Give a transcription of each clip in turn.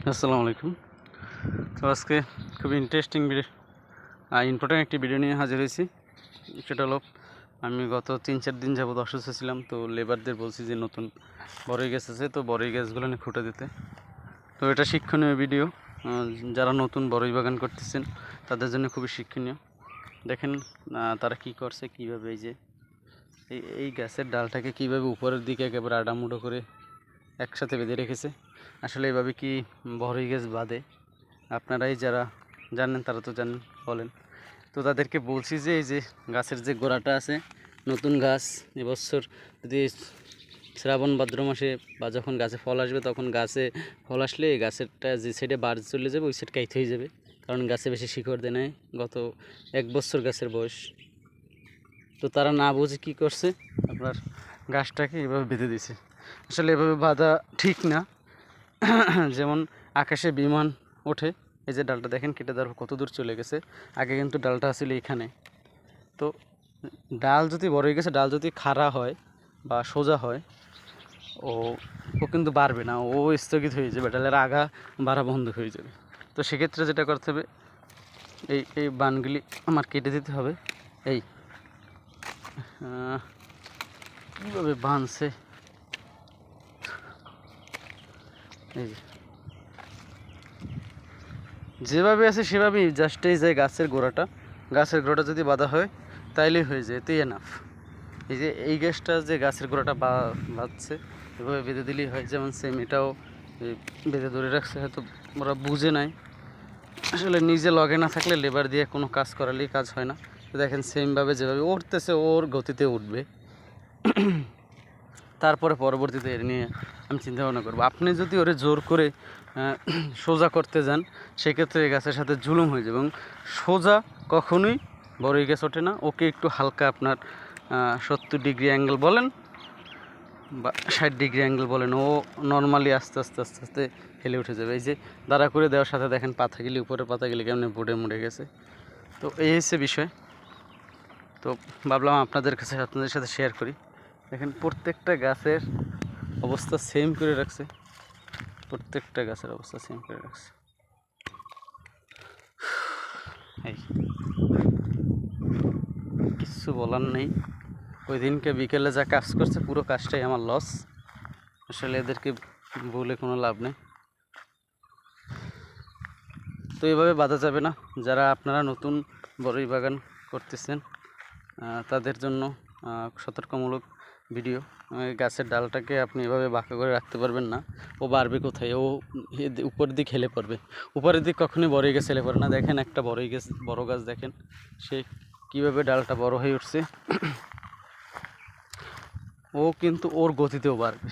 আসসালামু আলাইকুম। তো আজকে খুবই ইন্টারেস্টিং ইম্পর্টেন্ট একটি ভিডিও নিয়ে হাজির হয়েছি। সেটা হলো, আমি গত 3-4 দিন যাবত অসুস্থ ছিলাম। তো লেবারদের বলছি যে নতুন বড়ই গাছ আছে, তো বড়ই গাছগুলো নিয়ে খুঁটে দিতে। তো এটা শিক্ষণীয় ভিডিও, যারা নতুন বড়ই বাগান করতেছেন তাদের জন্য খুবই শিক্ষণীয়। দেখেন তারা কি করছে, কীভাবে এই যে এই গাছের ডালটাকে কীভাবে উপরের দিকে একেবারে আডামুডো করে একসাথে বেঁধে রেখেছে। আসলে এইভাবে কি বড়ই গাছ বাঁধে? আপনারাই যারা জানেন তারা তো জানেন, বলেন। তো তাদেরকে বলছি যে এই যে গাছের যে গোড়াটা আছে, নতুন গাছ এবছর যদি শ্রাবণ ভাদ্র মাসে বা যখন গাছে ফল আসবে, তখন গাছে ফল আসলে এই গাছেরটা যে সাইডে বার চলে যাবে ওই সাইড কাইতে হয়ে যাবে, কারণ গাছে বেশি শিকড় দেয় নাই। গত 1 বছর গাছের বয়স। তো তারা না বুঝে কী করছে, আপনার গাছটাকে এভাবে বেঁধে দিছে। আসলে এভাবে বাঁধা ঠিক না। যেমন আকাশে বিমান ওঠে, এই যে ডালটা দেখেন কেটে দেওয়ার কত দূর চলে গেছে। আগে কিন্তু ডালটা আসলে এখানে। তো ডাল যদি বড় হয়ে গেছে, ডাল যদি খাড়া হয় বা সোজা হয়, ও কিন্তু বাড়বে না, ও স্থগিত হয়ে যাবে, ডালের আগা বাড়া বন্ধ হয়ে যাবে। তো সেক্ষেত্রে যেটা করতে হবে, এই বানগুলি আমার কেটে দিতে হবে। এই কীভাবে বাঁধছে, এই যেভাবে আছে সেভাবেই জাস্ট এই যে গাছের গোড়াটা যদি বাঁধা হয় তাইলেই হয়ে যায়, এতেই এনাফ। এই যে এই গাছটা যে গাছের গোড়াটা বাঁধছে, এভাবে বেঁধে দিলেই হয়। যেমন সেম এটাও বেঁধে ধরে রাখছে, হয়তো ওরা বুঝে নাই। আসলে নিজে লগে না থাকলে লেবার দিয়ে কোনো কাজ করালেই কাজ হয় না। তো দেখেন সেমভাবে যেভাবে উঠতেছে ওর গতিতে উঠবে। তারপরে পরবর্তীতে এর নিয়ে আমি চিন্তা ভাবনা করবো। আপনি যদি ওরে জোর করে সোজা করতে যান, সেক্ষেত্রে এই গাছের সাথে জুলুম হয়ে যাবে। এবং সোজা কখনোই বড়ই গাছ ওঠে না। ওকে একটু হালকা আপনার 70 ডিগ্রি অ্যাঙ্গেল বলেন বা 60 ডিগ্রি অ্যাঙ্গেল বলেন, ও নর্মালি আস্তে আস্তে আস্তে আস্তে হেলে উঠে যাবে। এই যে দাঁড়া করে দেওয়ার সাথে দেখেন পাতাগুলি, উপরের পাতাগুলি কেমন বুড়ে মুড়ে গেছে। তো এই হচ্ছে বিষয়। তো ভাবলাম আপনাদের সাথে শেয়ার করি। দেখেন প্রত্যেকটা গাছের অবস্থা সেম করে রাখছে, প্রত্যেকটা গাছের অবস্থা সেম করে রাখছে। এই কিছু বলার নেই। ওই দিনকে বিকেলে যা কাজ করছে পুরো কাজটাই আমার লস। আসলে এদেরকে বলে কোনো লাভ নেই। তো এইভাবে বাধা যাবে না। যারা আপনারা নতুন বড়ই বাগান করতেছেন তাদের জন্য সতর্কমূলক ভিডিও। গাছের ডালটাকে আপনি এভাবে বাঁকা করে রাখতে পারবেন না। ও বাড়বে কোথায়? ও উপরের দিক হেলে পড়বে। উপরের দিক কখনোই বড়ই গাছ হেলে পড়ে না। দেখেন একটা বড় গাছ দেখেন সে কীভাবে ডালটা বড় হয়ে উঠছে। ও কিন্তু ওর গতিতেও বাড়বে।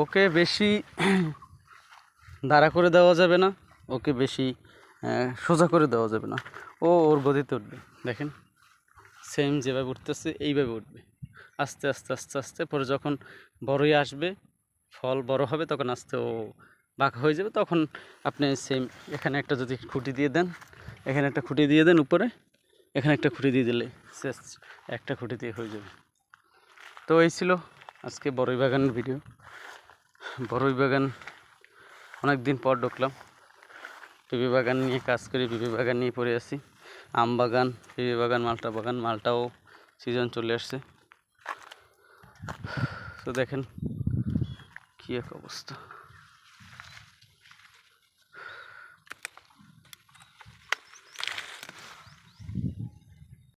ওকে বেশি দাঁড়া করে দেওয়া যাবে না, ওকে বেশি সোজা করে দেওয়া যাবে না। ও ওর গতিতে উঠবে। দেখেন সেম যেভাবে উঠতেছে এইভাবে উঠবে, আস্তে আস্তে আস্তে আস্তে। পরে যখন বড়ই আসবে, ফল বড় হবে, তখন আস্তে ও বাঁকা হয়ে যাবে। তখন আপনি সেম এখানে একটা যদি খুঁটি দিয়ে দেন, এখানে একটা খুঁটি দিয়ে দেন উপরে, এখানে একটা খুঁটি দিয়ে দিলে শেষ, একটা খুঁটি দিয়ে হয়ে যাবে। তো এই ছিল আজকে বড়ই বাগানের ভিডিও। বড়ই বাগান অনেক দিন পর ঢুকলাম। পিপি বাগান নিয়ে কাজ করি, পিপি বাগান নিয়ে পড়ে আছি। আম বাগান, পিপি বাগান, মালটা বাগান। মালটাও সিজন চলে আসছে। তো দেখেন কী এক অবস্থা।